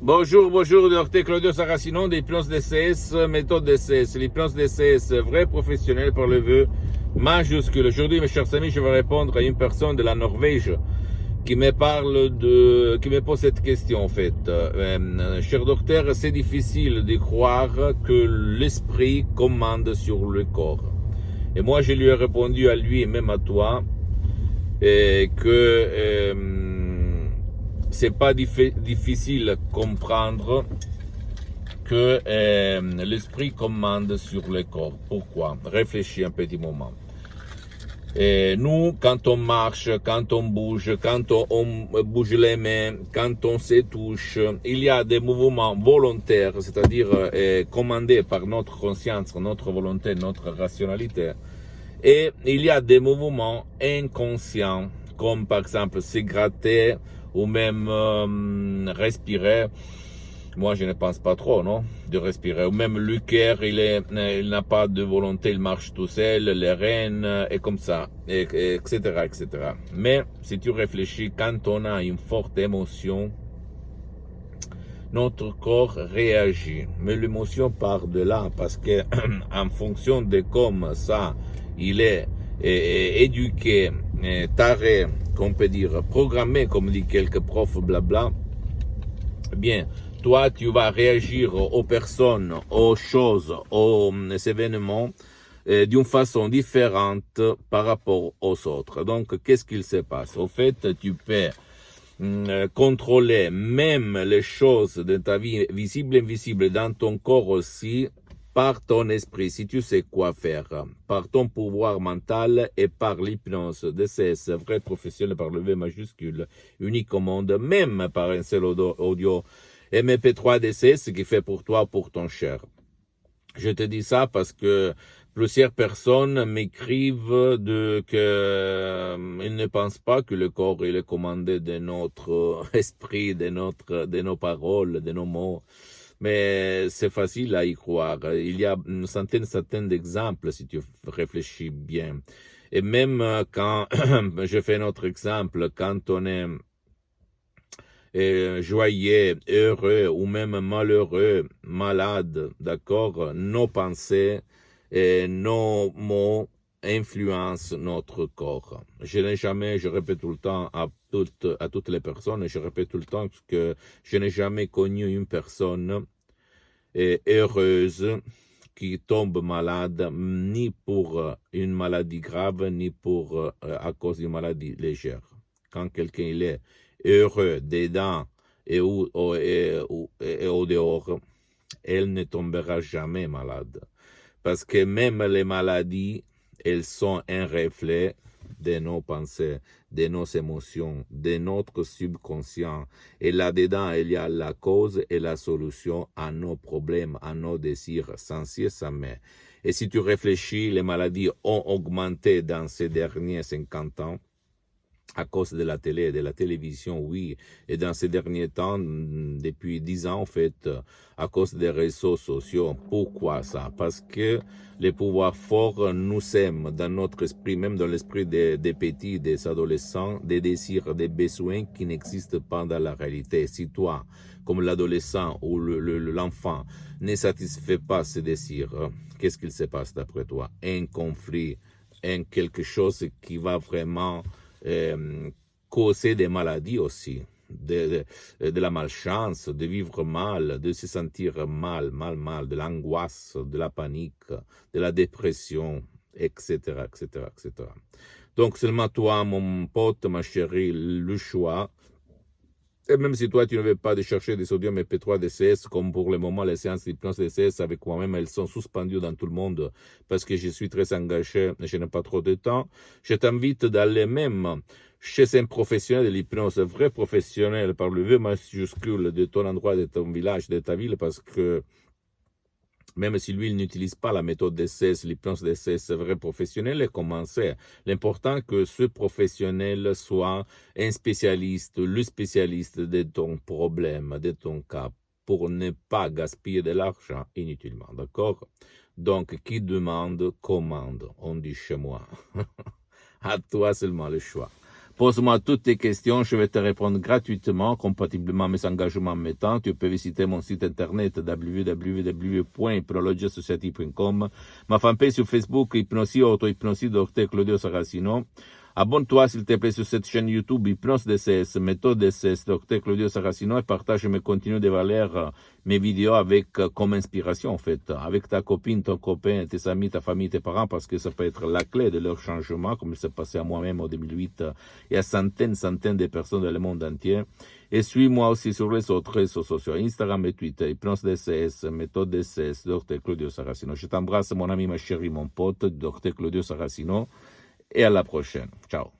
Bonjour, bonjour, docteur Claudio Saracino d'Hypnose DCS, méthode DCS. L'hypnose DCS, vrai professionnel par le vœu majuscule. Aujourd'hui, mes chers amis, je vais répondre à une personne de la Norvège qui qui me pose cette question en fait. Cher docteur, c'est difficile de croire que l'esprit commande sur le corps. Et moi, je lui ai répondu à lui et même à toi que c'est pas difficile de comprendre que l'esprit commande sur le corps. Pourquoi? Réfléchis un petit moment. Et nous, quand on marche, quand on bouge bouge les mains, quand on se touche, il y a des mouvements volontaires, c'est-à-dire commandés par notre conscience, notre volonté, notre rationalité. Et il y a des mouvements inconscients, comme par exemple se gratter ou même respirer. Moi, je ne pense pas trop, non, de respirer. Ou même le cœur, il n'a pas de volonté, il marche tout seul, les reins, et comme ça, etc., etc. Mais si tu réfléchis, quand on a une forte émotion, notre corps réagit. Mais l'émotion part de là, parce que en fonction de comme ça, il est éduqué, taré, qu'on peut dire, programmé, comme dit quelques profs, blabla, bien, toi, tu vas réagir aux personnes, aux choses, aux événements d'une façon différente par rapport aux autres. Donc, qu'est-ce qu'il se passe? Au fait, tu peux contrôler même les choses de ta vie, visibles et invisibles, dans ton corps aussi, par ton esprit, si tu sais quoi faire, par ton pouvoir mental et par l'hypnose DCS, vrai professionnel par le V majuscule, unique au monde, même par un seul audio MP3 DCS qui fait pour toi, pour ton cher. Je te dis ça parce que plusieurs personnes m'écrivent ils ne pensent pas que le corps il est commandé de notre esprit, de nos paroles, de nos mots. Mais c'est facile à y croire. Il y a une centaine d'exemples si tu réfléchis bien. Et même quand je fais un autre exemple, quand on est joyeux, heureux ou même malheureux, malade, d'accord, nos pensées et nos mots influencent notre corps. Je répète tout le temps à toutes les personnes, je répète tout le temps que je n'ai jamais connu une personne heureuse qui tombe malade, ni pour une maladie grave, ni pour à cause d'une maladie légère. Quand quelqu'un il est heureux dedans et au dehors, elle ne tombera jamais malade. Parce que même les maladies, elles sont un reflet de nos pensées, de nos émotions, de notre subconscient. Et là-dedans, il y a la cause et la solution à nos problèmes, à nos désirs, sans cesse, sans mais. Et si tu réfléchis, les maladies ont augmenté dans ces derniers 50 ans, à cause de la télé, de la télévision, oui. Et dans ces derniers temps, depuis 10 ans, en fait, à cause des réseaux sociaux. Pourquoi ça? Parce que les pouvoirs forts nous aiment dans notre esprit, même dans l'esprit des petits, des adolescents, des désirs, des besoins qui n'existent pas dans la réalité. Si toi, comme l'adolescent ou l'enfant, ne satisfait pas ces désirs, qu'est-ce qu'il se passe d'après toi? Un conflit, quelque chose qui va vraiment causer des maladies aussi, de la malchance, de vivre mal, de se sentir mal, de l'angoisse, de la panique, de la dépression, etc., etc., etc. Donc seulement toi, mon pote, ma chérie, le choix. Et même si toi, tu ne veux pas de chercher des sodium MP3 DCS, comme pour le moment, les séances d'hypnose DCS avec moi-même, elles sont suspendues dans tout le monde parce que je suis très engagé et je n'ai pas trop de temps. Je t'invite d'aller même chez un professionnel de l'hypnose, un vrai professionnel par le V majuscule de ton endroit, de ton village, de ta ville, parce que même si lui, il n'utilise pas la méthode DCS, l'hypnose DCS, c'est vrai professionnel, et commencer. L'important que ce professionnel soit un spécialiste, le spécialiste de ton problème, de ton cas, pour ne pas gaspiller de l'argent inutilement, d'accord? Donc, qui demande, commande, on dit chez moi. À toi seulement le choix. Pose-moi toutes tes questions, je vais te répondre gratuitement, compatiblement à mes engagements mettant. Tu peux visiter mon site internet www.hypnologiasociety.com, ma fanpage sur Facebook, Hypnosie Auto-Hypnosie, Dr Claudio Saracino. Abonne-toi, s'il te plaît, sur cette chaîne YouTube Hypnose DCS, méthode DCS, Dr Claudio Saracino, et partage mes contenus de valeur, mes vidéos avec comme inspiration, en fait, avec ta copine, ton copain, tes amis, ta famille, tes parents, parce que ça peut être la clé de leur changement, comme il s'est passé à moi-même en 2008, et à centaines de personnes dans le monde entier. Et suis-moi aussi sur les autres réseaux sociaux, Instagram et Twitter, Hypnose DCS, méthode DCS, Dr Claudio Saracino. Je t'embrasse, mon ami, ma chérie, mon pote, Dr Claudio Saracino. Et à la prochaine. Ciao.